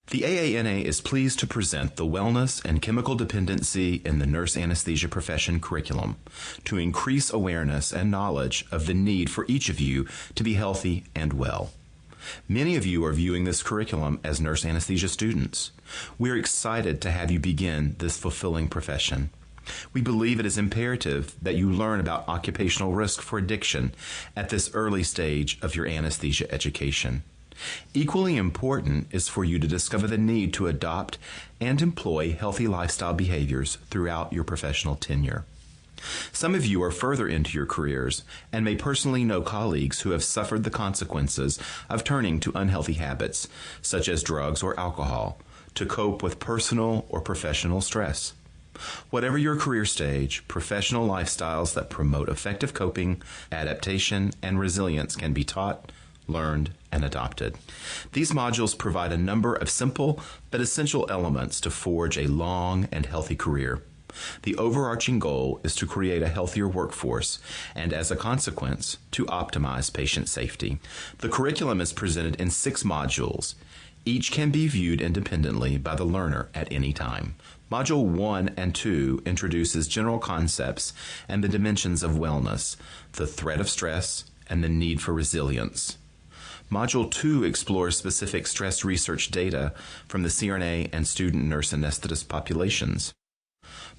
The AANA is pleased to present the Wellness and Chemical Dependency in the Nurse Anesthesia Profession curriculum to increase awareness and knowledge of the need for each of you to be healthy and well. Many of you are viewing this curriculum as nurse anesthesia students. We're excited to have you begin this fulfilling profession. We believe it is imperative that you learn about occupational risk for addiction at this early stage of your anesthesia education. Equally important is for you to discover the need to adopt and employ healthy lifestyle behaviors throughout your professional tenure. Some of you are further into your careers and may personally know colleagues who have suffered the consequences of turning to unhealthy habits, such as drugs or alcohol, to cope with personal or professional stress. Whatever your career stage, professional lifestyles that promote effective coping, adaptation, and resilience can be taught, learned, and adopted. These modules provide a number of simple but essential elements to forge a long and healthy career. The overarching goal is to create a healthier workforce and, as a consequence, to optimize patient safety. The curriculum is presented in 6 modules. Each can be viewed independently by the learner at any time. Module 1 and 2 introduces general concepts and the dimensions of wellness, the threat of stress, and the need for resilience. Module 2 explores specific stress research data from the CRNA and student nurse anesthetist populations.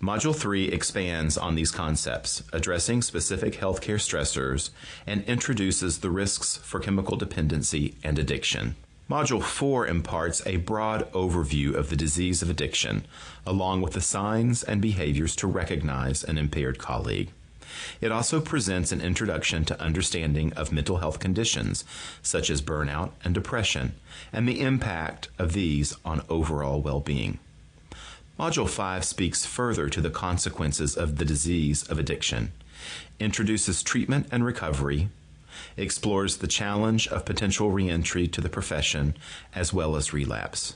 Module 3 expands on these concepts, addressing specific healthcare stressors, and introduces the risks for chemical dependency and addiction. Module 4 imparts a broad overview of the disease of addiction, along with the signs and behaviors to recognize an impaired colleague. It also presents an introduction to understanding of mental health conditions, such as burnout and depression, and the impact of these on overall well-being. Module 5 speaks further to the consequences of the disease of addiction, introduces treatment and recovery, explores the challenge of potential reentry to the profession, as well as relapse.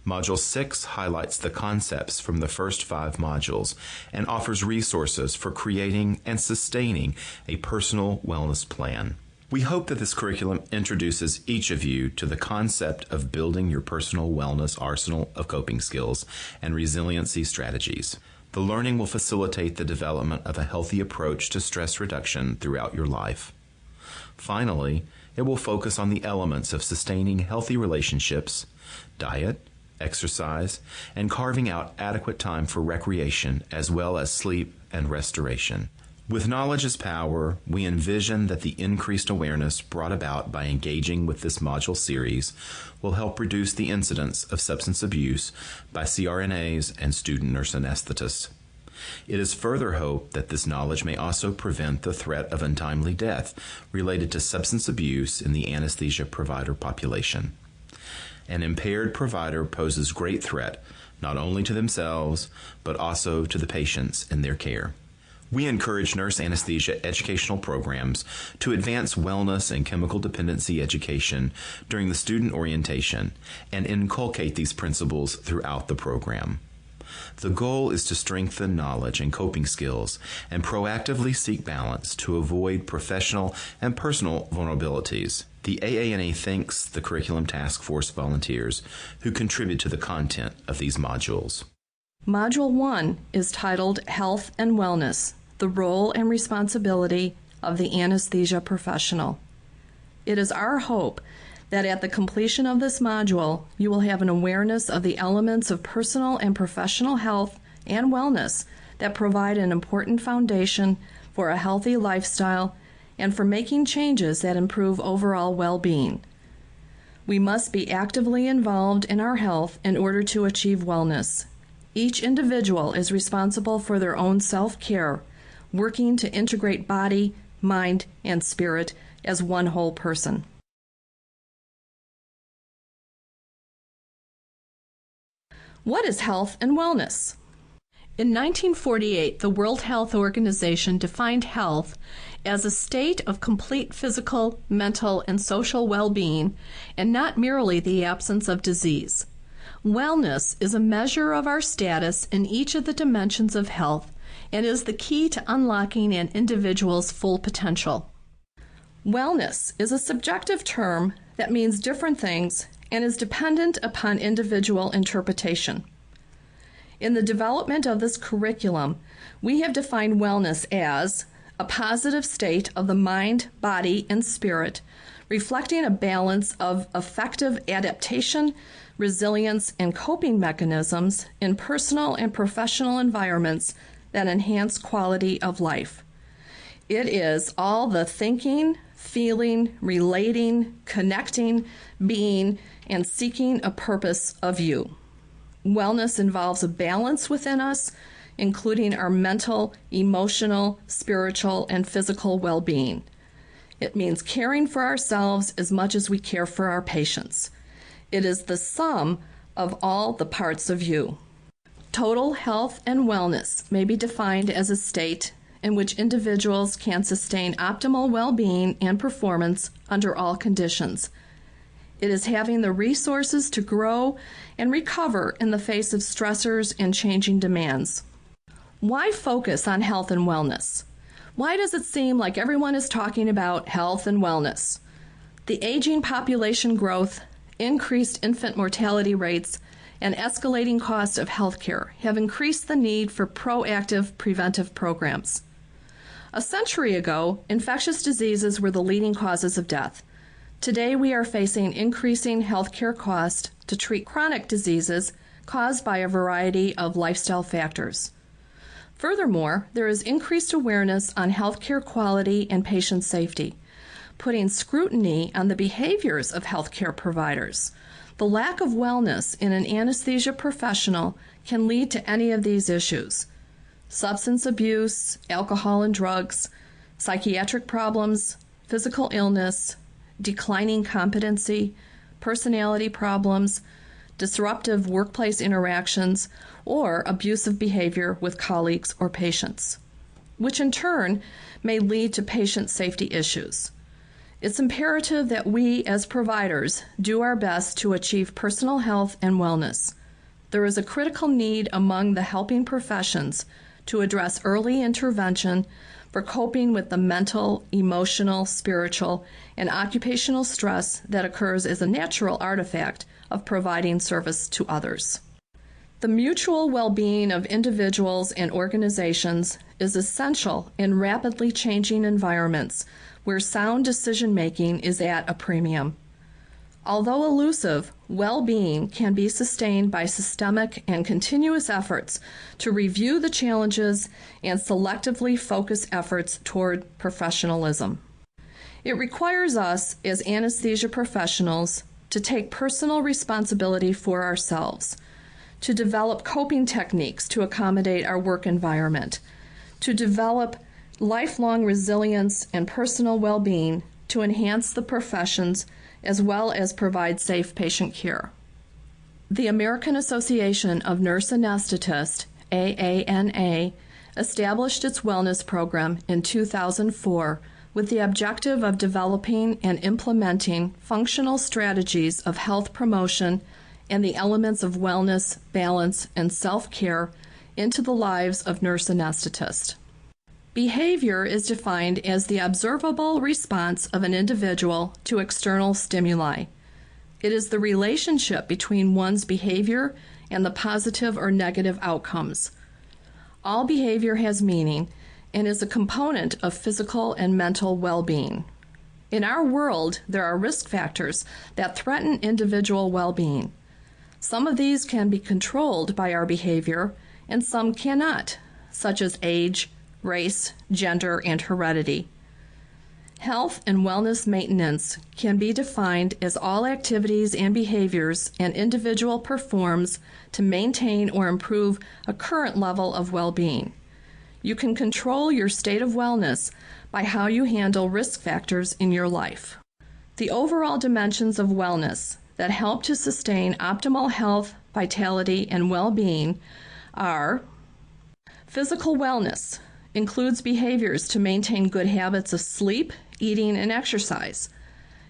Module 6 highlights the concepts from the first 5 modules and offers resources for creating and sustaining a personal wellness plan. We hope that this curriculum introduces each of you to the concept of building your personal wellness arsenal of coping skills and resiliency strategies. The learning will facilitate the development of a healthy approach to stress reduction throughout your life. Finally, it will focus on the elements of sustaining healthy relationships, diet, exercise, and carving out adequate time for recreation as well as sleep and restoration. With knowledge as power, we envision that the increased awareness brought about by engaging with this module series will help reduce the incidence of substance abuse by CRNAs and student nurse anesthetists. It is further hoped that this knowledge may also prevent the threat of untimely death related to substance abuse in the anesthesia provider population. An impaired provider poses great threat not only to themselves, but also to the patients in their care. We encourage nurse anesthesia educational programs to advance wellness and chemical dependency education during the student orientation and inculcate these principles throughout the program. The goal is to strengthen knowledge and coping skills and proactively seek balance to avoid professional and personal vulnerabilities. The AANA thanks the Curriculum Task Force volunteers who contribute to the content of these modules. Module 1 is titled Health and Wellness, the Role and Responsibility of the Anesthesia Professional. It is our hope that at the completion of this module, you will have an awareness of the elements of personal and professional health and wellness that provide an important foundation for a healthy lifestyle and for making changes that improve overall well-being. We must be actively involved in our health in order to achieve wellness. Each individual is responsible for their own self-care, working to integrate body, mind, and spirit as one whole person. What is health and wellness? In 1948, the World Health Organization defined health as a state of complete physical, mental, and social well-being, and not merely the absence of disease. Wellness is a measure of our status in each of the dimensions of health and is the key to unlocking an individual's full potential. Wellness is a subjective term that means different things and is dependent upon individual interpretation. In the development of this curriculum, we have defined wellness as a positive state of the mind, body, and spirit, reflecting a balance of effective adaptation, resilience, and coping mechanisms in personal and professional environments that enhance quality of life. It is all the thinking, feeling, relating, connecting, being, and seeking a purpose of you. Wellness involves a balance within us, including our mental, emotional, spiritual, and physical well-being. It means caring for ourselves as much as we care for our patients. It is the sum of all the parts of you. Total health and wellness may be defined as a state in which individuals can sustain optimal well-being and performance under all conditions. It is having the resources to grow and recover in the face of stressors and changing demands. Why focus on health and wellness? Why does it seem like everyone is talking about health and wellness? The aging population growth, increased infant mortality rates, and escalating costs of healthcare have increased the need for proactive preventive programs. A century ago, infectious diseases were the leading causes of death. Today, we are facing increasing healthcare costs to treat chronic diseases caused by a variety of lifestyle factors. Furthermore, there is increased awareness on healthcare quality and patient safety, putting scrutiny on the behaviors of healthcare providers. The lack of wellness in an anesthesia professional can lead to any of these issues: substance abuse, alcohol and drugs, psychiatric problems, physical illness, declining competency, personality problems, disruptive workplace interactions, or abusive behavior with colleagues or patients, which in turn may lead to patient safety issues. It's imperative that we as providers do our best to achieve personal health and wellness. There is a critical need among the helping professions to address early intervention for coping with the mental, emotional, spiritual, and occupational stress that occurs as a natural artifact of providing service to others. The mutual well-being of individuals and organizations is essential in rapidly changing environments where sound decision-making is at a premium. Although elusive, well-being can be sustained by systemic and continuous efforts to review the challenges and selectively focus efforts toward professionalism. It requires us as anesthesia professionals to take personal responsibility for ourselves, to develop coping techniques to accommodate our work environment, to develop lifelong resilience and personal well-being to enhance the professions as well as provide safe patient care. The American Association of Nurse Anesthetists, AANA, established its wellness program in 2004 with the objective of developing and implementing functional strategies of health promotion and the elements of wellness, balance, and self-care into the lives of nurse anesthetists. Behavior is defined as the observable response of an individual to external stimuli. It is the relationship between one's behavior and the positive or negative outcomes. All behavior has meaning and is a component of physical and mental well-being. In our world, there are risk factors that threaten individual well-being. Some of these can be controlled by our behavior, and some cannot, such as age, race, gender, and heredity. Health and wellness maintenance can be defined as all activities and behaviors an individual performs to maintain or improve a current level of well-being. You can control your state of wellness by how you handle risk factors in your life. The overall dimensions of wellness that help to sustain optimal health, vitality, and well-being are: physical wellness includes behaviors to maintain good habits of sleep, eating, and exercise.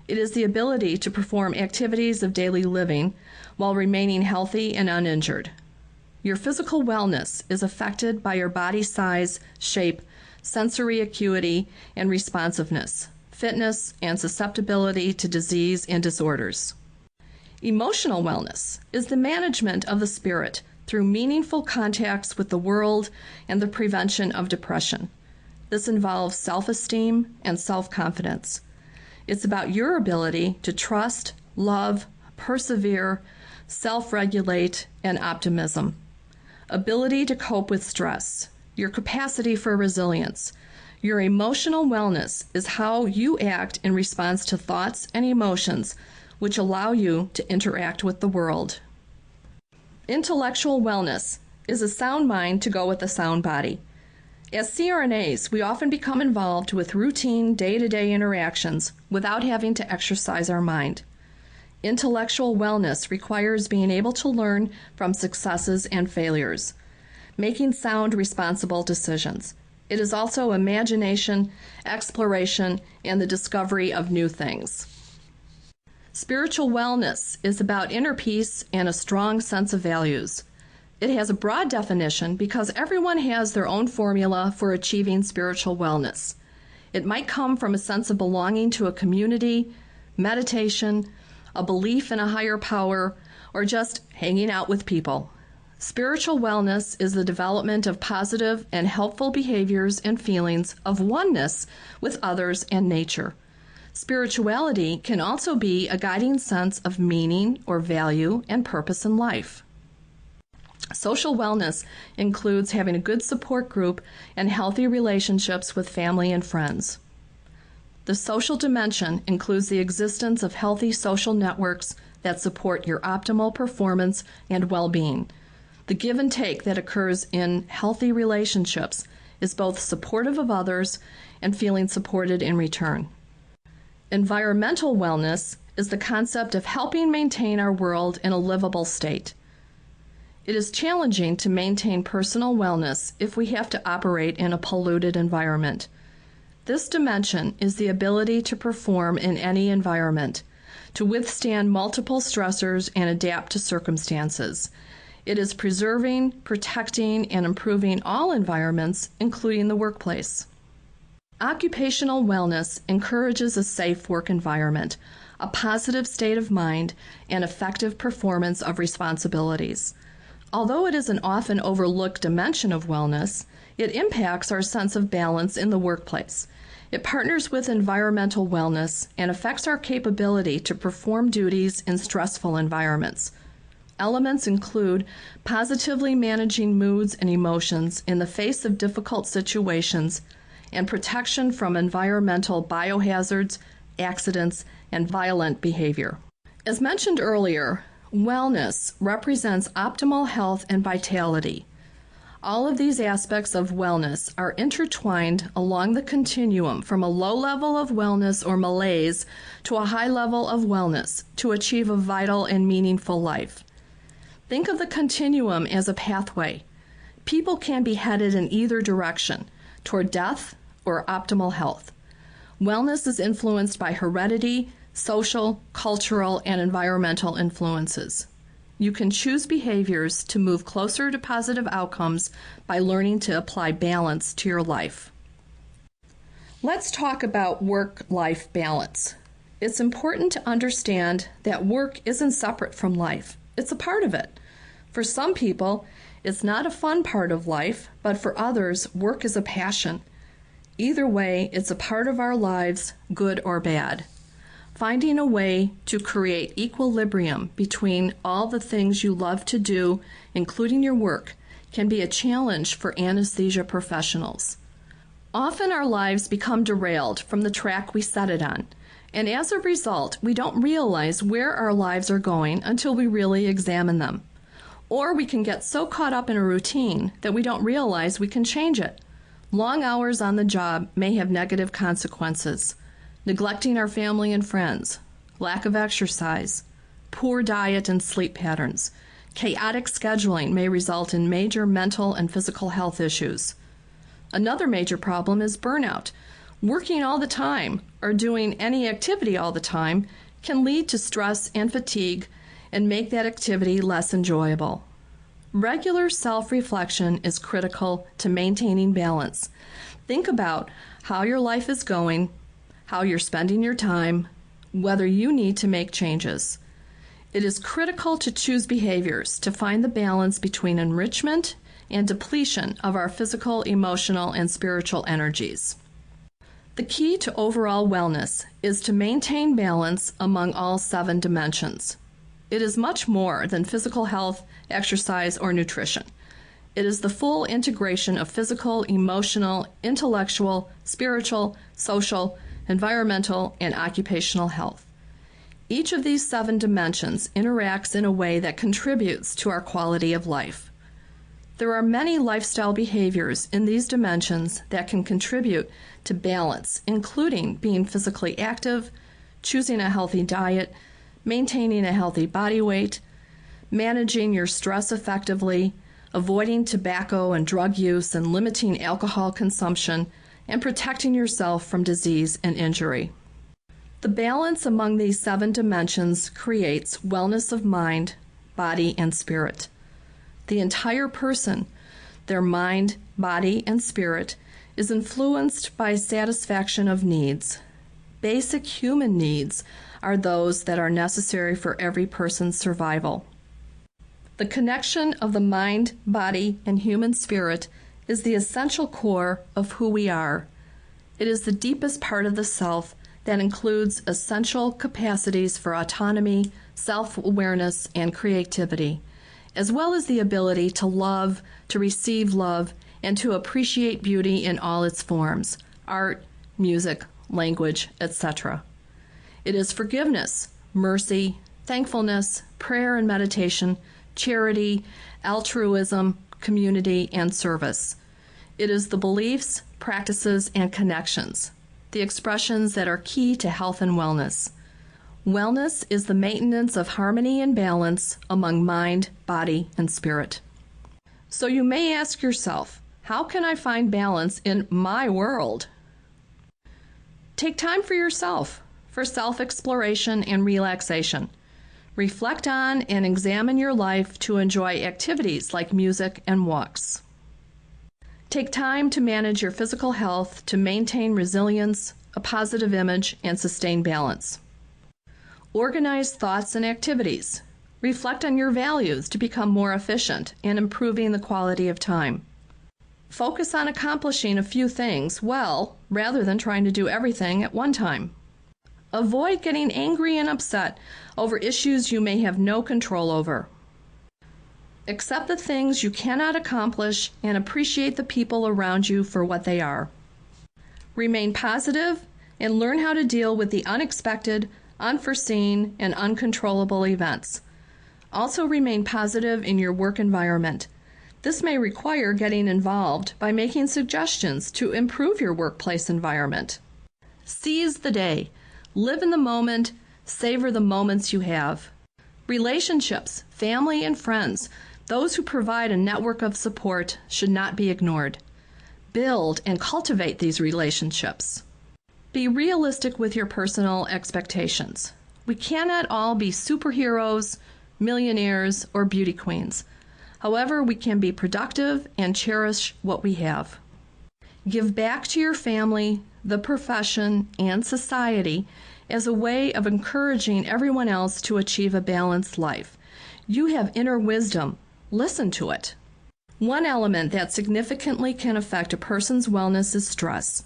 It is the ability to perform activities of daily living while remaining healthy and uninjured. Your physical wellness is affected by your body size, shape, sensory acuity, and responsiveness, fitness, and susceptibility to disease and disorders. Emotional wellness is the management of the spirit through meaningful contacts with the world and the prevention of depression. This involves self-esteem and self-confidence. It's about your ability to trust, love, persevere, self-regulate, and optimism. Ability to cope with stress, your capacity for resilience. Your emotional wellness is how you act in response to thoughts and emotions which allow you to interact with the world. Intellectual wellness is a sound mind to go with a sound body. As CRNAs, we often become involved with routine day-to-day interactions without having to exercise our mind. Intellectual wellness requires being able to learn from successes and failures, making sound, responsible decisions. It is also imagination, exploration, and the discovery of new things. Spiritual wellness is about inner peace and a strong sense of values. It has a broad definition because everyone has their own formula for achieving spiritual wellness. It might come from a sense of belonging to a community, meditation, a belief in a higher power, or just hanging out with people. Spiritual wellness is the development of positive and helpful behaviors and feelings of oneness with others and nature. Spirituality can also be a guiding sense of meaning or value and purpose in life. Social wellness includes having a good support group and healthy relationships with family and friends. The social dimension includes the existence of healthy social networks that support your optimal performance and well-being. The give and take that occurs in healthy relationships is both supportive of others and feeling supported in return. Environmental wellness is the concept of helping maintain our world in a livable state. It is challenging to maintain personal wellness if we have to operate in a polluted environment. This dimension is the ability to perform in any environment, to withstand multiple stressors and adapt to circumstances. It is preserving, protecting, and improving all environments, including the workplace. Occupational wellness encourages a safe work environment, a positive state of mind, and effective performance of responsibilities. Although it is an often overlooked dimension of wellness, it impacts our sense of balance in the workplace. It partners with environmental wellness and affects our capability to perform duties in stressful environments. Elements include positively managing moods and emotions in the face of difficult situations and protection from environmental biohazards, accidents, and violent behavior. As mentioned earlier, wellness represents optimal health and vitality. All of these aspects of wellness are intertwined along the continuum from a low level of wellness or malaise to a high level of wellness to achieve a vital and meaningful life. Think of the continuum as a pathway. People can be headed in either direction, toward death or optimal health. Wellness is influenced by heredity, social, cultural, and environmental influences. You can choose behaviors to move closer to positive outcomes by learning to apply balance to your life. Let's talk about work-life balance. It's important to understand that work isn't separate from life. It's a part of it. For some people, it's not a fun part of life, but for others, work is a passion. Either way, it's a part of our lives, good or bad. Finding a way to create equilibrium between all the things you love to do, including your work, can be a challenge for anesthesia professionals. Often our lives become derailed from the track we set it on, and as a result, we don't realize where our lives are going until we really examine them. Or we can get so caught up in a routine that we don't realize we can change it. Long hours on the job may have negative consequences. Neglecting our family and friends, lack of exercise, poor diet and sleep patterns, chaotic scheduling may result in major mental and physical health issues. Another major problem is burnout. Working all the time or doing any activity all the time can lead to stress and fatigue and make that activity less enjoyable. Regular self-reflection is critical to maintaining balance. Think about how your life is going, how you're spending your time, whether you need to make changes. It is critical to choose behaviors to find the balance between enrichment and depletion of our physical, emotional, and spiritual energies. The key to overall wellness is to maintain balance among all 7 dimensions. It is much more than physical health, exercise, or nutrition. It is the full integration of physical, emotional, intellectual, spiritual, social, environmental, and occupational health. Each of these 7 dimensions interacts in a way that contributes to our quality of life. There are many lifestyle behaviors in these dimensions that can contribute to balance, including being physically active, choosing a healthy diet, maintaining a healthy body weight, managing your stress effectively, avoiding tobacco and drug use and limiting alcohol consumption, and protecting yourself from disease and injury. The balance among these 7 dimensions creates wellness of mind, body, and spirit. The entire person, their mind, body, and spirit, is influenced by satisfaction of needs. Basic human needs are those that are necessary for every person's survival. The connection of the mind, body, and human spirit is the essential core of who we are. It is the deepest part of the self that includes essential capacities for autonomy, self-awareness, and creativity, as well as the ability to love, to receive love, and to appreciate beauty in all its forms, art, music, language, etc. It is forgiveness, mercy, thankfulness, prayer and meditation, charity, altruism, community, and service. It is the beliefs, practices, and connections, the expressions that are key to health and wellness. Wellness is the maintenance of harmony and balance among mind, body, and spirit. So you may ask yourself, how can I find balance in my world? Take time for yourself, for self-exploration and relaxation. Reflect on and examine your life to enjoy activities like music and walks. Take time to manage your physical health to maintain resilience, a positive image, and sustain balance. Organize thoughts and activities. Reflect on your values to become more efficient and improving the quality of time. Focus on accomplishing a few things well rather than trying to do everything at one time. Avoid getting angry and upset over issues you may have no control over. Accept the things you cannot accomplish and appreciate the people around you for what they are. Remain positive and learn how to deal with the unexpected, unforeseen, and uncontrollable events. Also remain positive in your work environment. This may require getting involved by making suggestions to improve your workplace environment. Seize the day. Live in the moment. Savor the moments you have. Relationships, family and friends, those who provide a network of support should not be ignored. Build and cultivate these relationships. Be realistic with your personal expectations. We cannot all be superheroes, millionaires, or beauty queens. However, we can be productive and cherish what we have. Give back to your family, the profession, and society as a way of encouraging everyone else to achieve a balanced life. You have inner wisdom. Listen to it. One element that significantly can affect a person's wellness is stress.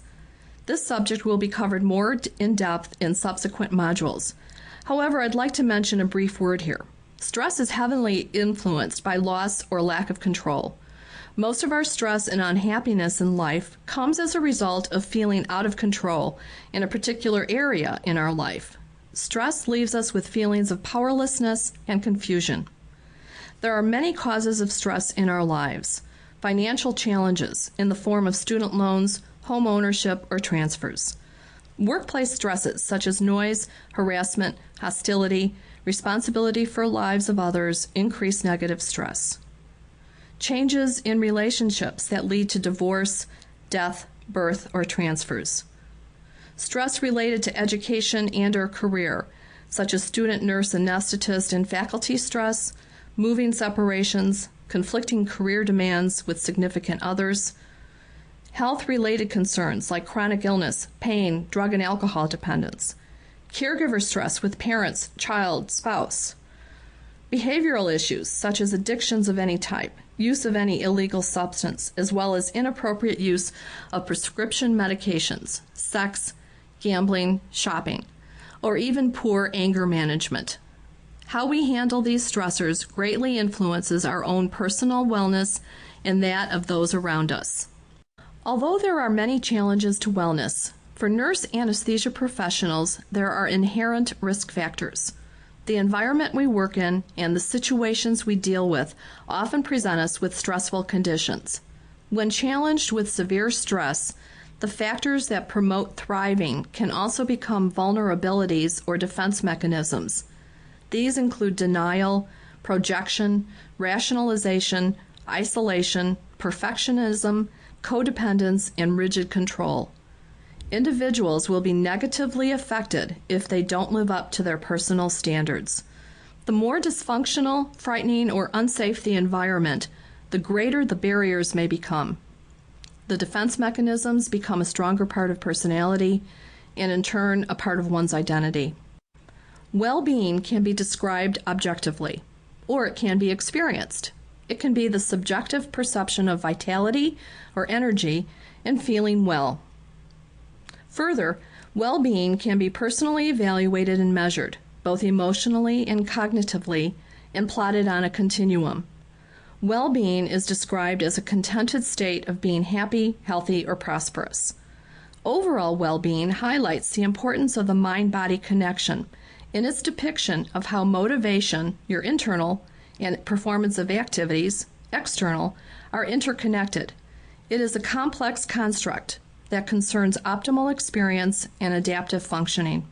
This subject will be covered more in depth in subsequent modules. However, I'd like to mention a brief word here. Stress is heavily influenced by loss or lack of control. Most of our stress and unhappiness in life comes as a result of feeling out of control in a particular area in our life. Stress leaves us with feelings of powerlessness and confusion. There are many causes of stress in our lives. Financial challenges in the form of student loans, home ownership, or transfers. Workplace stresses such as noise, harassment, hostility, responsibility for lives of others increase negative stress. Changes in relationships that lead to divorce, death, birth, or transfers. Stress related to education and/or career, such as student, nurse, anesthetist, and faculty stress, moving separations, conflicting career demands with significant others, health-related concerns like chronic illness, pain, drug and alcohol dependence, caregiver stress with parents, child, spouse, Behavioral issues such as addictions of any type, use of any illegal substance, as well as inappropriate use of prescription medications, sex, gambling, shopping, or even poor anger management. How we handle these stressors greatly influences our own personal wellness and that of those around us. Although there are many challenges to wellness, for nurse anesthesia professionals, there are inherent risk factors. The environment we work in and the situations we deal with often present us with stressful conditions. When challenged with severe stress, the factors that promote thriving can also become vulnerabilities or defense mechanisms. These include denial, projection, rationalization, isolation, perfectionism, codependence, and rigid control. Individuals will be negatively affected if they don't live up to their personal standards. The more dysfunctional, frightening, or unsafe the environment, the greater the barriers may become. The defense mechanisms become a stronger part of personality and, in turn, a part of one's identity. Well-being can be described objectively, or it can be experienced. It can be the subjective perception of vitality or energy and feeling well. Further, well-being can be personally evaluated and measured, both emotionally and cognitively, and plotted on a continuum. Well-being is described as a contented state of being happy, healthy, or prosperous. Overall well-being highlights the importance of the mind-body connection in its depiction of how motivation, your internal, and performance of activities, external, are interconnected. It is a complex construct that concerns optimal experience and adaptive functioning.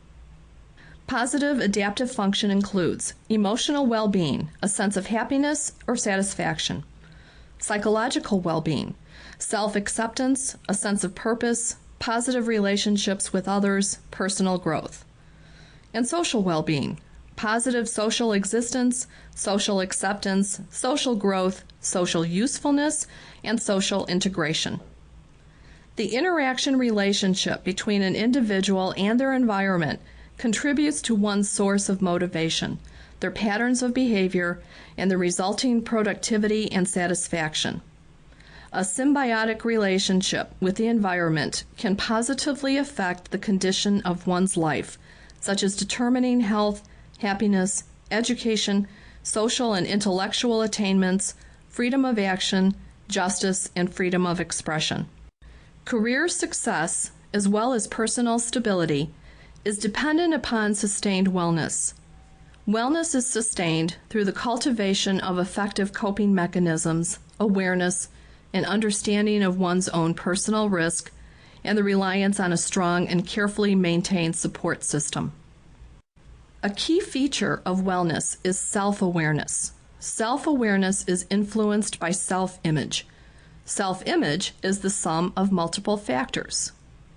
Positive adaptive function includes emotional well-being, a sense of happiness or satisfaction; psychological well-being, self-acceptance, a sense of purpose, positive relationships with others, personal growth; and social well-being, positive social existence, social acceptance, social growth, social usefulness, and social integration. The interaction relationship between an individual and their environment contributes to one's source of motivation, their patterns of behavior, and the resulting productivity and satisfaction. A symbiotic relationship with the environment can positively affect the condition of one's life, such as determining health, happiness, education, social and intellectual attainments, freedom of action, justice, and freedom of expression. Career success, as well as personal stability, is dependent upon sustained wellness. Wellness is sustained through the cultivation of effective coping mechanisms, awareness, and understanding of one's own personal risk, and the reliance on a strong and carefully maintained support system. A key feature of wellness is self-awareness. Self-awareness is influenced by self-image. Self-image is the sum of multiple factors.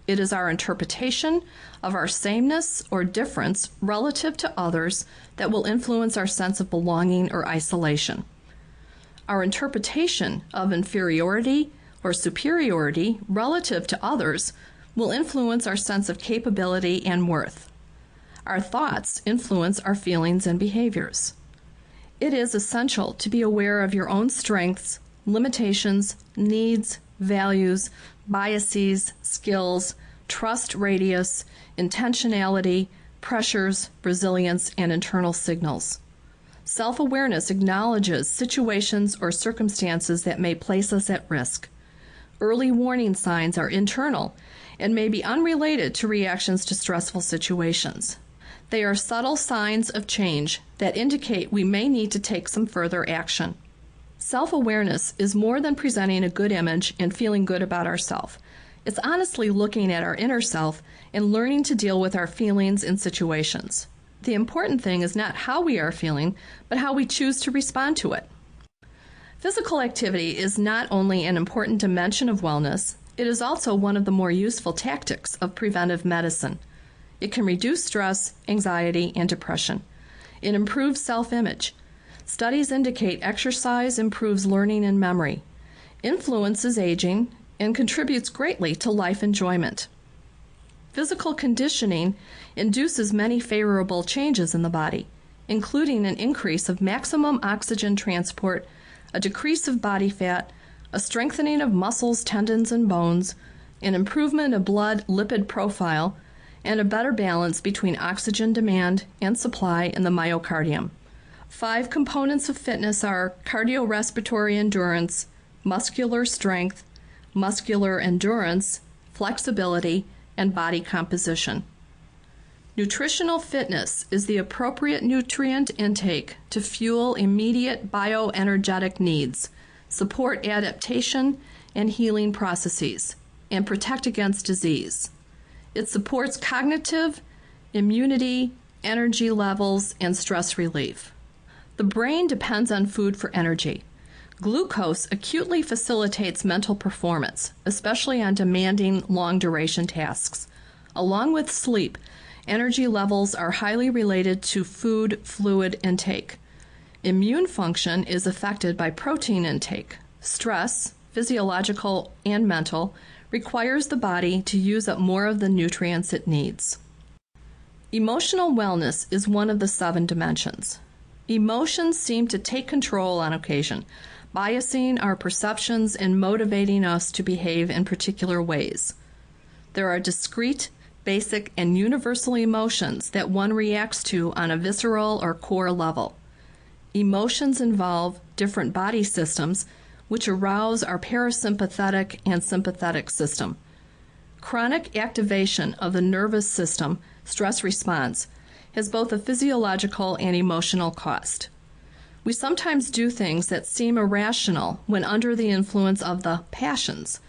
It is our interpretation of our sameness or difference relative to others that will influence our sense of belonging or isolation. Our interpretation of inferiority or superiority relative to others will influence our sense of capability and worth. Our thoughts influence our feelings and behaviors. It is essential to be aware of your own strengths, limitations, needs, values, biases, skills, trust radius, intentionality, pressures, resilience, and internal signals. Self-awareness acknowledges situations or circumstances that may place us at risk. Early warning signs are internal and may be unrelated to reactions to stressful situations. They are subtle signs of change that indicate we may need to take some further action. Self-awareness is more than presenting a good image and feeling good about ourselves. It's honestly looking at our inner self and learning to deal with our feelings in situations. The important thing is not how we are feeling, but how we choose to respond to it. Physical activity is not only an important dimension of wellness, it is also one of the more useful tactics of preventive medicine. It can reduce stress, anxiety, and depression. It improves self-image. Studies indicate exercise improves learning and memory, influences aging, and contributes greatly to life enjoyment. Physical conditioning induces many favorable changes in the body. including an increase of maximum oxygen transport, a decrease of body fat, a strengthening of muscles, tendons, and bones, an improvement of blood lipid profile, and a better balance between oxygen demand and supply in the myocardium. 5 components of fitness are cardiorespiratory endurance, muscular strength, muscular endurance, flexibility, and body composition. Nutritional fitness is the appropriate nutrient intake to fuel immediate bioenergetic needs, support adaptation and healing processes, and protect against disease. It supports cognitive, immunity, energy levels, and stress relief. The brain depends on food for energy. Glucose acutely facilitates mental performance, especially on demanding long-duration tasks. Along with sleep, energy levels are highly related to food fluid intake. Immune function is affected by protein intake. Stress, physiological and mental, requires the body to use up more of the nutrients it needs. Emotional wellness is one of the 7 dimensions. Emotions seem to take control on occasion, biasing our perceptions and motivating us to behave in particular ways. There are discrete, basic, and universal emotions that one reacts to on a visceral or core level. Emotions involve different body systems which arouse our parasympathetic and sympathetic system. Chronic activation of the nervous system stress response has both a physiological and emotional cost. We sometimes do things that seem irrational when under the influence of the passions.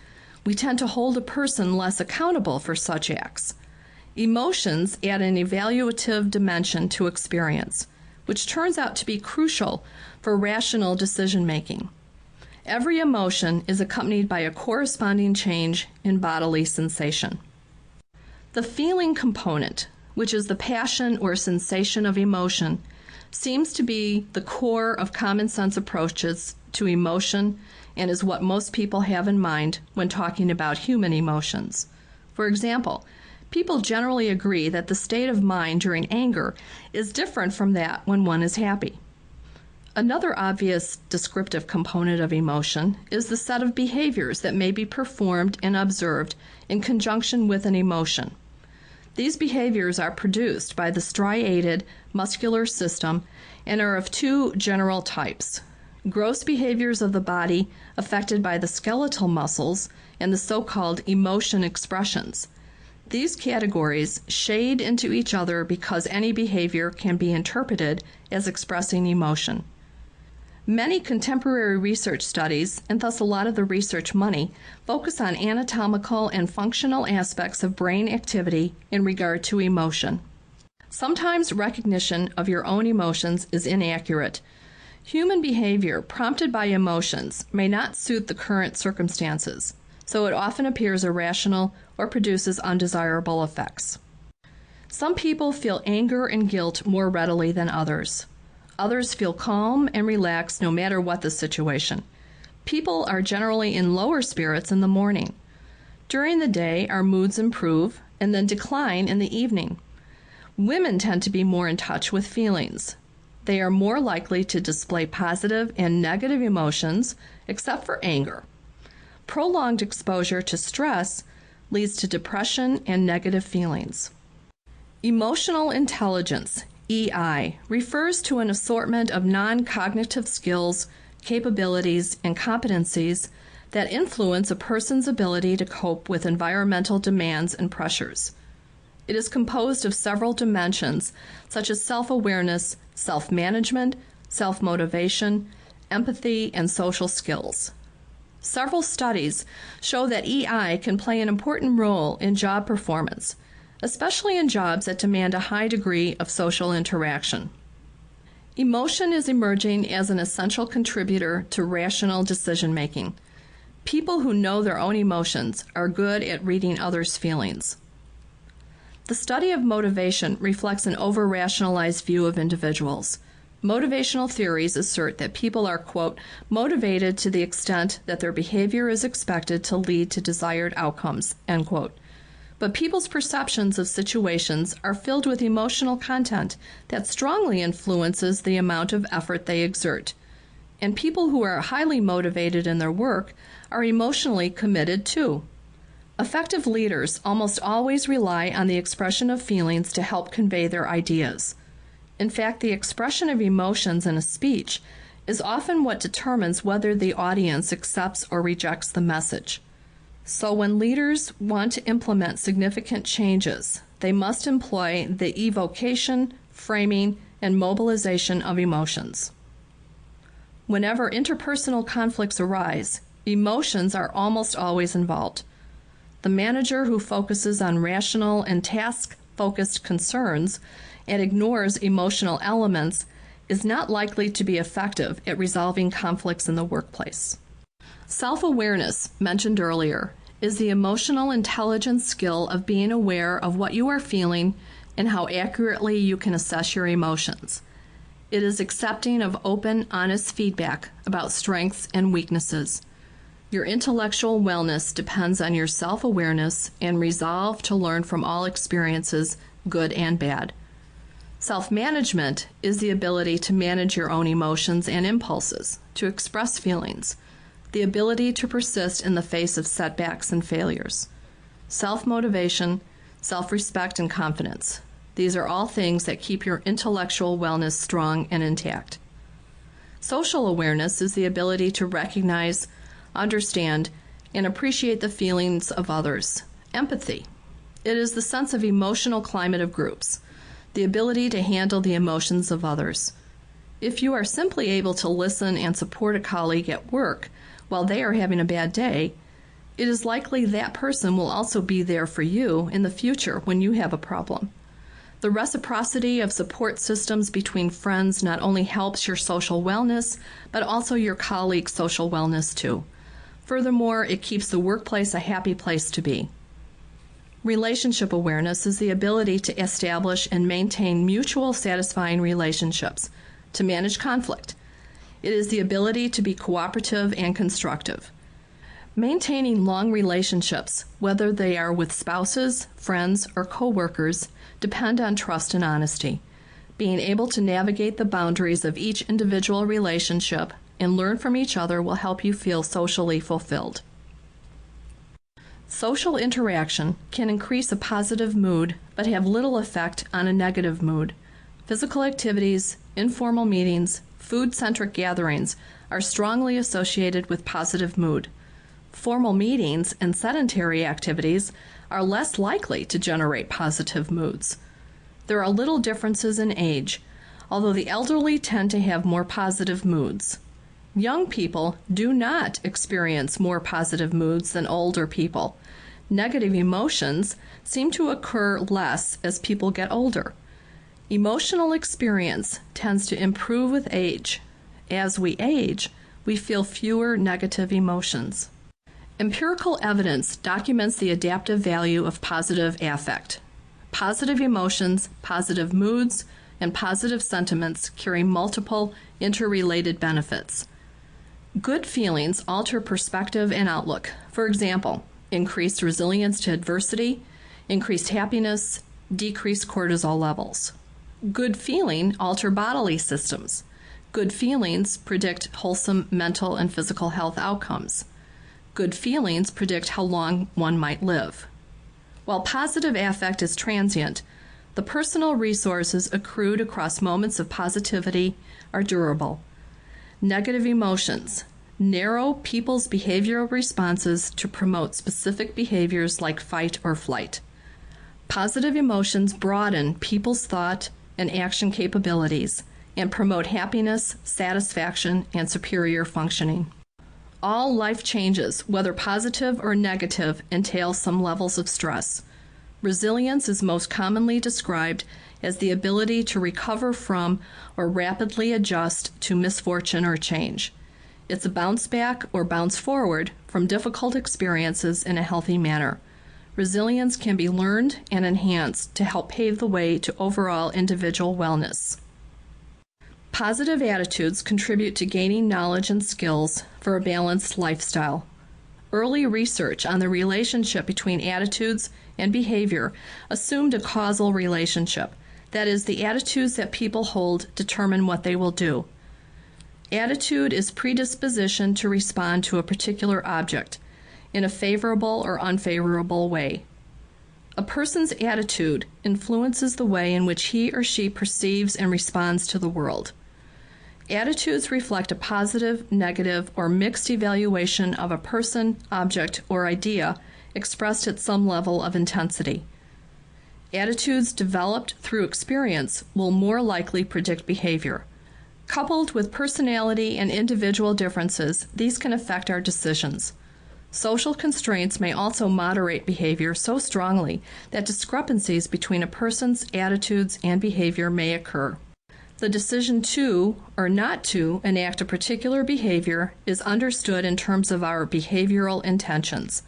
We tend to hold a person less accountable for such acts. Emotions add an evaluative dimension to experience, which turns out to be crucial for rational decision-making. Every emotion is accompanied by a corresponding change in bodily sensation. The feeling component, which is the passion or sensation of emotion, seems to be the core of common sense approaches to emotion and is what most people have in mind when talking about human emotions. For example, people generally agree that the state of mind during anger is different from that when one is happy. Another obvious descriptive component of emotion is the set of behaviors that may be performed and observed in conjunction with an emotion. These behaviors are produced by the striated muscular system and are of 2 general types: gross behaviors of the body affected by the skeletal muscles and the so-called emotion expressions. These categories shade into each other because any behavior can be interpreted as expressing emotion. Many contemporary research studies, and thus a lot of the research money, focus on anatomical and functional aspects of brain activity in regard to emotion. Sometimes recognition of your own emotions is inaccurate. Human behavior prompted by emotions may not suit the current circumstances, so it often appears irrational or produces undesirable effects. Some people feel anger and guilt more readily than others. Others feel calm and relaxed no matter what the situation. People are generally in lower spirits in the morning. During the day, our moods improve and then decline in the evening. Women tend to be more in touch with feelings. They are more likely to display positive and negative emotions, except for anger. Prolonged exposure to stress leads to depression and negative feelings. Emotional intelligence, EI, refers to an assortment of non-cognitive skills, capabilities, and competencies that influence a person's ability to cope with environmental demands and pressures. It is composed of several dimensions, such as self-awareness, self-management, self-motivation, empathy, and social skills. Several studies show that EI can play an important role in job performance, especially in jobs that demand a high degree of social interaction. Emotion is emerging as an essential contributor to rational decision-making. People who know their own emotions are good at reading others' feelings. The study of motivation reflects an over-rationalized view of individuals. Motivational theories assert that people are, quote, motivated to the extent that their behavior is expected to lead to desired outcomes, end quote. But people's perceptions of situations are filled with emotional content that strongly influences the amount of effort they exert. And people who are highly motivated in their work are emotionally committed too. Effective leaders almost always rely on the expression of feelings to help convey their ideas. In fact, the expression of emotions in a speech is often what determines whether the audience accepts or rejects the message. So when leaders want to implement significant changes, they must employ the evocation, framing, and mobilization of emotions. Whenever interpersonal conflicts arise, emotions are almost always involved. The manager who focuses on rational and task-focused concerns and ignores emotional elements is not likely to be effective at resolving conflicts in the workplace. Self-awareness, mentioned earlier, is the emotional intelligence skill of being aware of what you are feeling and how accurately you can assess your emotions. It is accepting of open, honest feedback about strengths and weaknesses. Your intellectual wellness depends on your self-awareness and resolve to learn from all experiences, good and bad. Self-management is the ability to manage your own emotions and impulses, to express feelings, the ability to persist in the face of setbacks and failures. Self-motivation, self-respect, and confidence. These are all things that keep your intellectual wellness strong and intact. Social awareness is the ability to recognize, understand, and appreciate the feelings of others. Empathy. It is the sense of emotional climate of groups, the ability to handle the emotions of others. If you are simply able to listen and support a colleague at work while they are having a bad day, it is likely that person will also be there for you in the future when you have a problem. The reciprocity of support systems between friends not only helps your social wellness, but also your colleagues' social wellness too. Furthermore, it keeps the workplace a happy place to be. Relationship awareness is the ability to establish and maintain mutual satisfying relationships, to manage conflict. It is the ability to be cooperative and constructive. Maintaining long relationships, whether they are with spouses, friends, or coworkers, depend on trust and honesty. Being able to navigate the boundaries of each individual relationship and learn from each other will help you feel socially fulfilled. Social interaction can increase a positive mood but have little effect on a negative mood. Physical activities, informal meetings, food-centric gatherings are strongly associated with positive mood. Formal meetings and sedentary activities are less likely to generate positive moods. There are little differences in age, although the elderly tend to have more positive moods. Young people do not experience more positive moods than older people. Negative emotions seem to occur less as people get older. Emotional experience tends to improve with age. As we age, we feel fewer negative emotions. Empirical evidence documents the adaptive value of positive affect. Positive emotions, positive moods, and positive sentiments carry multiple interrelated benefits. Good feelings alter perspective and outlook. For example, increased resilience to adversity, increased happiness, decreased cortisol levels. Good feeling alter bodily systems. Good feelings predict wholesome mental and physical health outcomes. Good feelings predict how long one might live. While positive affect is transient, the personal resources accrued across moments of positivity are durable. Negative emotions narrow people's behavioral responses to promote specific behaviors like fight or flight. Positive emotions broaden people's thought and action capabilities and promote happiness, satisfaction, and superior functioning. All life changes, whether positive or negative, entail some levels of stress. Resilience is most commonly described as the ability to recover from or rapidly adjust to misfortune or change. It's a bounce back or bounce forward from difficult experiences in a healthy manner. Resilience can be learned and enhanced to help pave the way to overall individual wellness. Positive attitudes contribute to gaining knowledge and skills for a balanced lifestyle. Early research on the relationship between attitudes and behavior assumed a causal relationship. That is, the attitudes that people hold determine what they will do. Attitude is predisposition to respond to a particular object in a favorable or unfavorable way. A person's attitude influences the way in which he or she perceives and responds to the world. Attitudes reflect a positive, negative, or mixed evaluation of a person, object, or idea expressed at some level of intensity. Attitudes developed through experience will more likely predict behavior. Coupled with personality and individual differences, these can affect our decisions. Social constraints may also moderate behavior so strongly that discrepancies between a person's attitudes and behavior may occur. The decision to or not to enact a particular behavior is understood in terms of our behavioral intentions.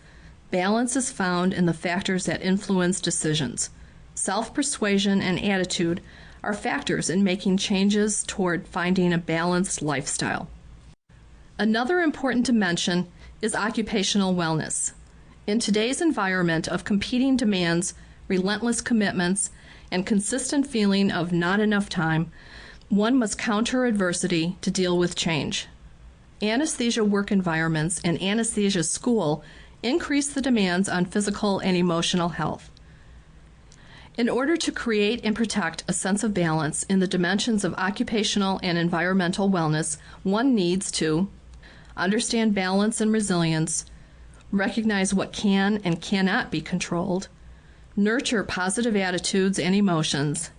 Balance is found in the factors that influence decisions. Self-persuasion and attitude are factors in making changes toward finding a balanced lifestyle. Another important dimension is occupational wellness. In today's environment of competing demands, relentless commitments, and consistent feeling of not enough time, one must counter adversity to deal with change. Anesthesia work environments and anesthesia school increase the demands on physical and emotional health. In order to create and protect a sense of balance in the dimensions of occupational and environmental wellness, one needs to understand balance and resilience, recognize what can and cannot be controlled, nurture positive attitudes and emotions,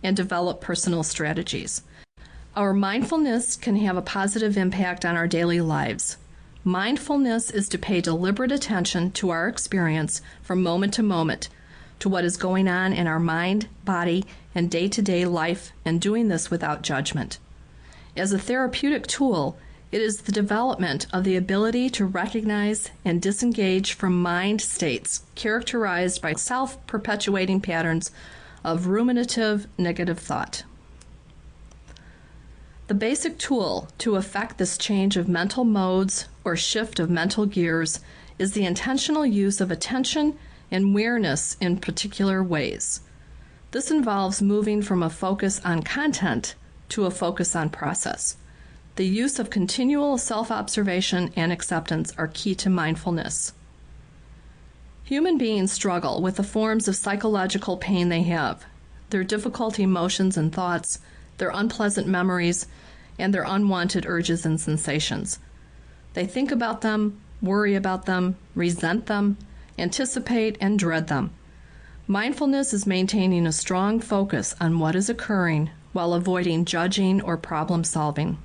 and develop personal strategies. Our mindfulness can have a positive impact on our daily lives. Mindfulness is to pay deliberate attention to our experience from moment to moment, to what is going on in our mind, body, and day-to-day life, and doing this without judgment. As a therapeutic tool, it is the development of the ability to recognize and disengage from mind states characterized by self-perpetuating patterns of ruminative negative thought. The basic tool to effect this change of mental modes or shift of mental gears is the intentional use of attention and awareness in particular ways. This involves moving from a focus on content to a focus on process. The use of continual self-observation and acceptance are key to mindfulness. Human beings struggle with the forms of psychological pain they have, their difficult emotions and thoughts, their unpleasant memories, and their unwanted urges and sensations. They think about them, worry about them, resent them, anticipate, and dread them. Mindfulness is maintaining a strong focus on what is occurring while avoiding judging or problem solving.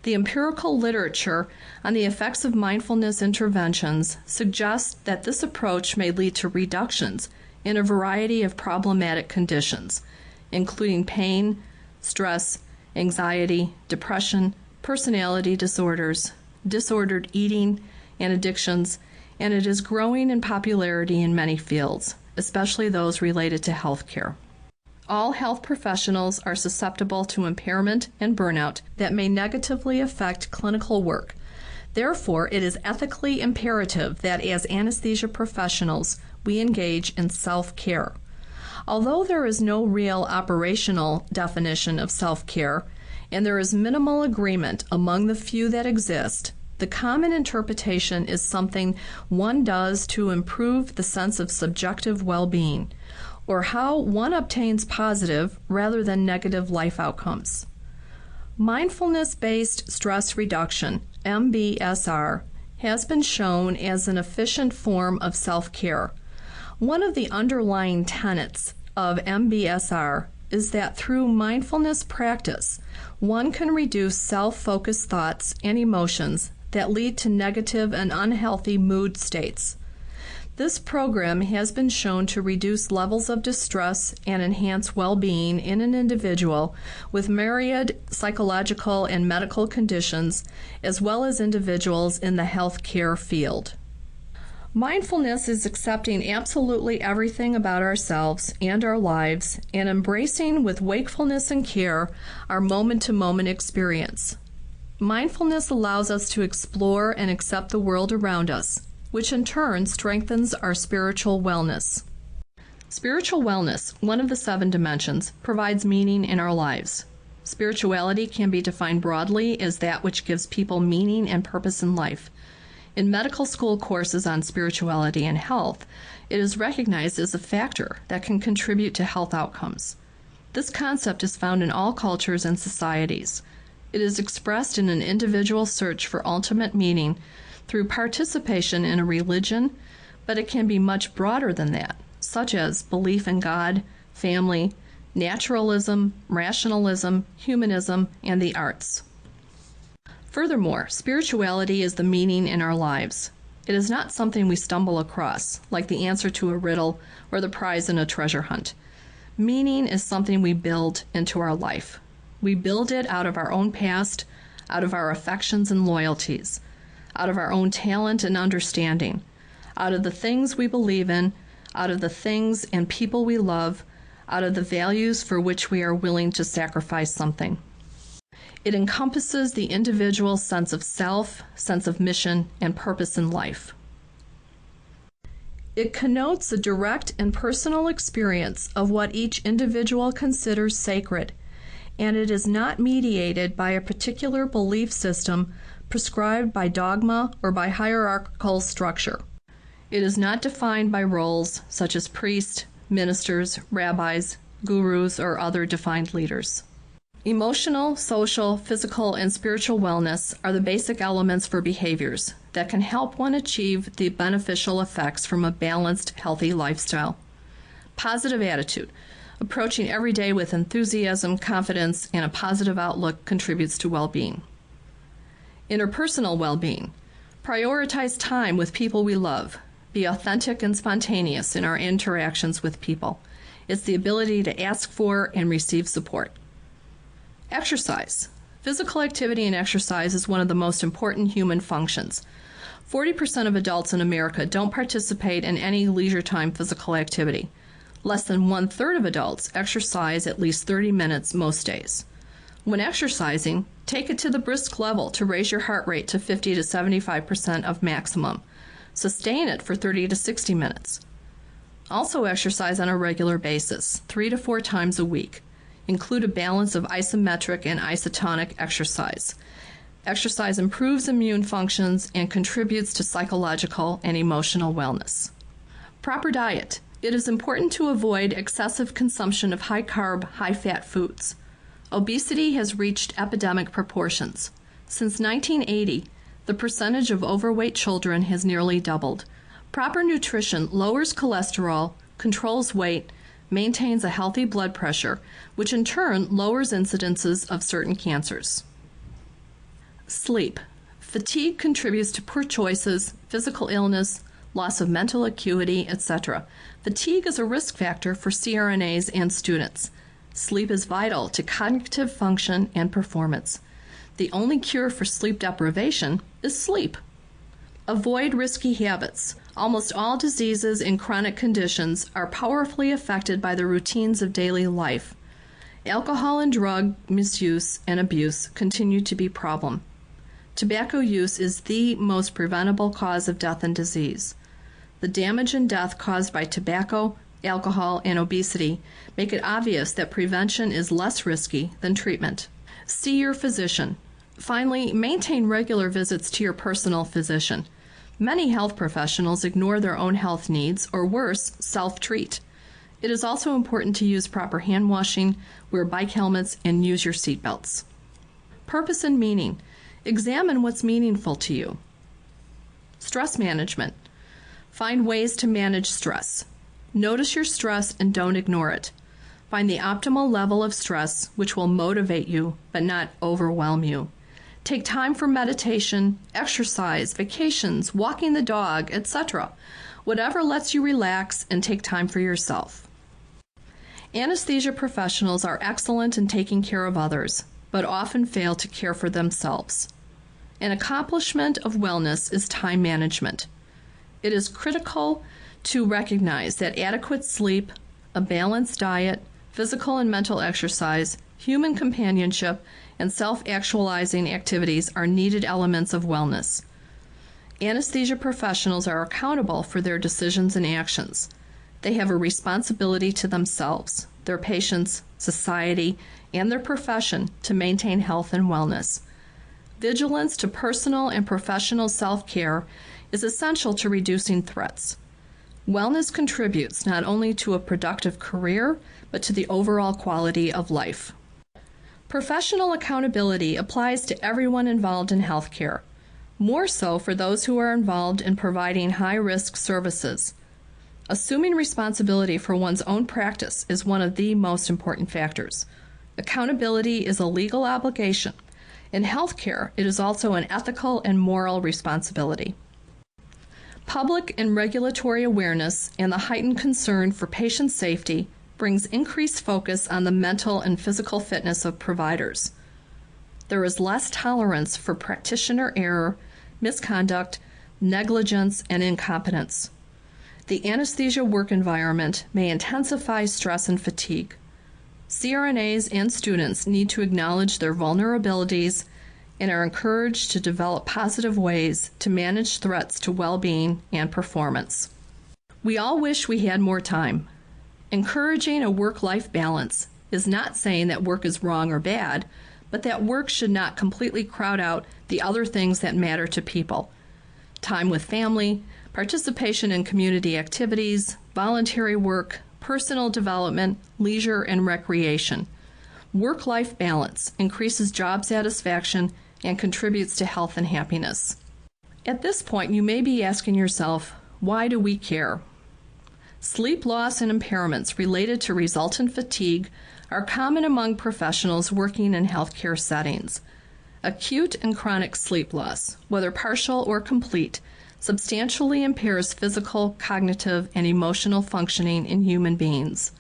The empirical literature on the effects of mindfulness interventions suggests that this approach may lead to reductions in a variety of problematic conditions, including pain, stress, anxiety, depression, personality disorders, disordered eating, and addictions, and it is growing in popularity in many fields, especially those related to healthcare. All health professionals are susceptible to impairment and burnout that may negatively affect clinical work. Therefore, it is ethically imperative that as anesthesia professionals, we engage in self-care. Although there is no real operational definition of self-care, and there is minimal agreement among the few that exist, the common interpretation is something one does to improve the sense of subjective well-being, or how one obtains positive rather than negative life outcomes. Mindfulness-based stress reduction, MBSR, has been shown as an efficient form of self-care. One of the underlying tenets of MBSR is that through mindfulness practice, one can reduce self-focused thoughts and emotions that lead to negative and unhealthy mood states. This program has been shown to reduce levels of distress and enhance well-being in an individual with myriad psychological and medical conditions, as well as individuals in the healthcare field. Mindfulness is accepting absolutely everything about ourselves and our lives and embracing with wakefulness and care our moment-to-moment experience. Mindfulness allows us to explore and accept the world around us, which in turn strengthens our spiritual wellness. Spiritual wellness, one of the 7 dimensions, provides meaning in our lives. Spirituality can be defined broadly as that which gives people meaning and purpose in life. In medical school courses on spirituality and health, it is recognized as a factor that can contribute to health outcomes. This concept is found in all cultures and societies. It is expressed in an individual search for ultimate meaning through participation in a religion, but it can be much broader than that, such as belief in God, family, naturalism, rationalism, humanism, and the arts. Furthermore, spirituality is the meaning in our lives. It is not something we stumble across, like the answer to a riddle or the prize in a treasure hunt. Meaning is something we build into our life. We build it out of our own past, out of our affections and loyalties, out of our own talent and understanding, out of the things we believe in, out of the things and people we love, out of the values for which we are willing to sacrifice something. It encompasses the individual's sense of self, sense of mission, and purpose in life. It connotes a direct and personal experience of what each individual considers sacred, and it is not mediated by a particular belief system prescribed by dogma or by hierarchical structure. It is not defined by roles such as priests, ministers, rabbis, gurus, or other defined leaders. Emotional, social, physical, and spiritual wellness are the basic elements for behaviors that can help one achieve the beneficial effects from a balanced, healthy lifestyle. Positive attitude. Approaching every day with enthusiasm, confidence, and a positive outlook contributes to well-being. Interpersonal well-being. Prioritize time with people we love. Be authentic and spontaneous in our interactions with people. It's the ability to ask for and receive support. Exercise. Physical activity and exercise is one of the most important human functions. 40% of adults in America don't participate in any leisure time physical activity. Less than 1/3 of adults exercise at least 30 minutes most days. When exercising, take it to the brisk level to raise your heart rate to 50 to 75% of maximum. Sustain it for 30 to 60 minutes. Also exercise on a regular basis, 3 to 4 times a week. Include a balance of isometric and isotonic exercise. Exercise improves immune functions and contributes to psychological and emotional wellness. Proper diet. It is important to avoid excessive consumption of high-carb, high-fat foods. Obesity has reached epidemic proportions. Since 1980, the percentage of overweight children has nearly doubled. Proper nutrition lowers cholesterol, controls weight, maintains a healthy blood pressure, which in turn lowers incidences of certain cancers. Sleep. Fatigue contributes to poor choices, physical illness, loss of mental acuity, etc. Fatigue is a risk factor for CRNAs and students. Sleep is vital to cognitive function and performance. The only cure for sleep deprivation is sleep. Avoid risky habits. Almost all diseases and chronic conditions are powerfully affected by the routines of daily life. Alcohol and drug misuse and abuse continue to be a problem. Tobacco use is the most preventable cause of death and disease. The damage and death caused by tobacco, alcohol, and obesity make it obvious that prevention is less risky than treatment. See your physician. Finally, maintain regular visits to your personal physician. Many health professionals ignore their own health needs, or worse, self-treat. It is also important to use proper hand washing, wear bike helmets, and use your seat belts. Purpose and meaning. Examine what's meaningful to you. Stress management. Find ways to manage stress. Notice your stress and don't ignore it. Find the optimal level of stress which will motivate you but not overwhelm you. Take time for meditation, exercise, vacations, walking the dog, etc. Whatever lets you relax and take time for yourself. Anesthesia professionals are excellent in taking care of others, but often fail to care for themselves. An accomplishment of wellness is time management. It is critical to recognize that adequate sleep, a balanced diet, physical and mental exercise, human companionship, and self-actualizing activities are needed elements of wellness. Anesthesia professionals are accountable for their decisions and actions. They have a responsibility to themselves, their patients, society, and their profession to maintain health and wellness. Vigilance to personal and professional self-care is essential to reducing threats. Wellness contributes not only to a productive career, but to the overall quality of life. Professional accountability applies to everyone involved in healthcare, more so for those who are involved in providing high-risk services. Assuming responsibility for one's own practice is one of the most important factors. Accountability is a legal obligation. In healthcare, it is also an ethical and moral responsibility. Public and regulatory awareness and the heightened concern for patient safety brings increased focus on the mental and physical fitness of providers. There is less tolerance for practitioner error, misconduct, negligence, and incompetence. The anesthesia work environment may intensify stress and fatigue. CRNAs and students need to acknowledge their vulnerabilities and are encouraged to develop positive ways to manage threats to well-being and performance. We all wish we had more time. Encouraging a work-life balance is not saying that work is wrong or bad, but that work should not completely crowd out the other things that matter to people. Time with family, participation in community activities, voluntary work, personal development, leisure, and recreation. Work-life balance increases job satisfaction and contributes to health and happiness. At this point, you may be asking yourself, why do we care? Sleep loss and impairments related to resultant fatigue are common among professionals working in healthcare settings. Acute and chronic sleep loss, whether partial or complete, substantially impairs physical, cognitive, and emotional functioning in human beings.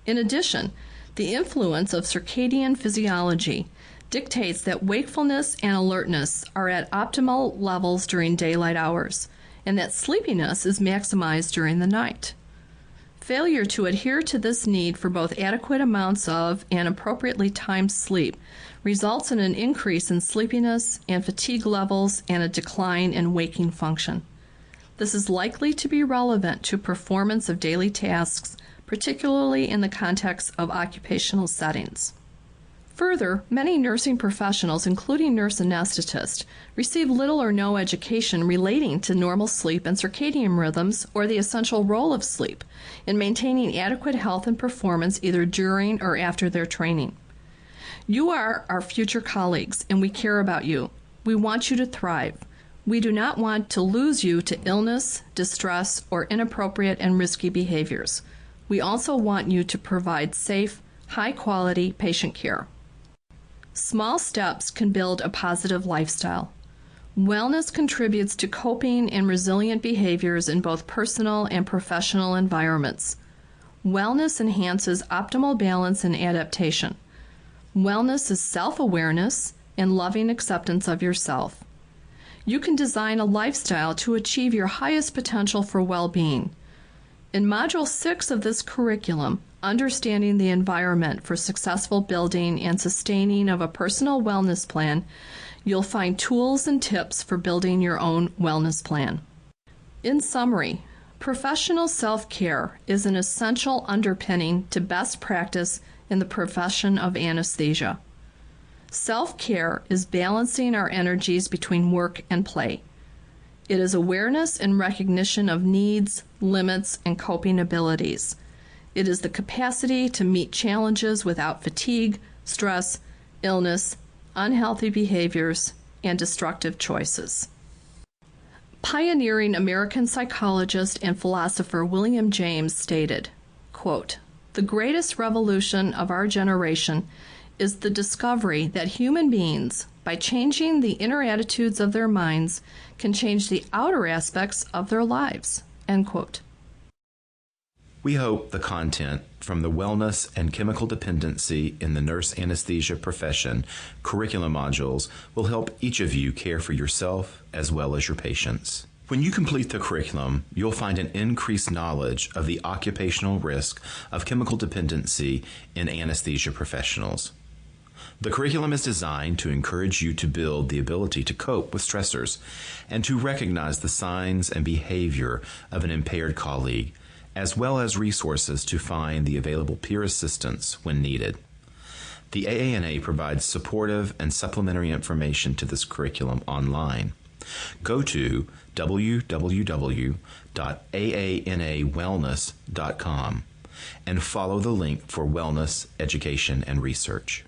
In addition, the influence of circadian physiology dictates that wakefulness and alertness are at optimal levels during daylight hours, and that sleepiness is maximized during the night. Failure to adhere to this need for both adequate amounts of and appropriately timed sleep results in an increase in sleepiness and fatigue levels and a decline in waking function. This is likely to be relevant to performance of daily tasks, particularly in the context of occupational settings. Further, many nursing professionals, including nurse anesthetists, receive little or no education relating to normal sleep and circadian rhythms or the essential role of sleep in maintaining adequate health and performance either during or after their training. You are our future colleagues, and we care about you. We want you to thrive. We do not want to lose you to illness, distress, or inappropriate and risky behaviors. We also want you to provide safe, high-quality patient care. Small steps can build a positive lifestyle. Wellness contributes to coping and resilient behaviors in both personal and professional environments. Wellness enhances optimal balance and adaptation. Wellness is self-awareness and loving acceptance of yourself. You can design a lifestyle to achieve your highest potential for well-being. In Module 6 of this curriculum, Understanding the Environment for Successful Building and Sustaining of a Personal Wellness Plan, you'll find tools and tips for building your own wellness plan. In summary, professional self-care is an essential underpinning to best practice in the profession of anesthesia. Self-care is balancing our energies between work and play. It is awareness and recognition of needs, limits, and coping abilities. It is the capacity to meet challenges without fatigue, stress, illness, unhealthy behaviors, and destructive choices. Pioneering American psychologist and philosopher William James stated, quote, "The greatest revolution of our generation is the discovery that human beings, by changing the inner attitudes of their minds, can change the outer aspects of their lives." End quote. We hope the content from the Wellness and Chemical Dependency in the Nurse Anesthesia Profession curriculum modules will help each of you care for yourself as well as your patients. When you complete the curriculum, you'll find an increased knowledge of the occupational risk of chemical dependency in anesthesia professionals. The curriculum is designed to encourage you to build the ability to cope with stressors and to recognize the signs and behavior of an impaired colleague, as well as resources to find the available peer assistance when needed. The AANA provides supportive and supplementary information to this curriculum online. Go to www.aanawellness.com and follow the link for wellness, education, and research.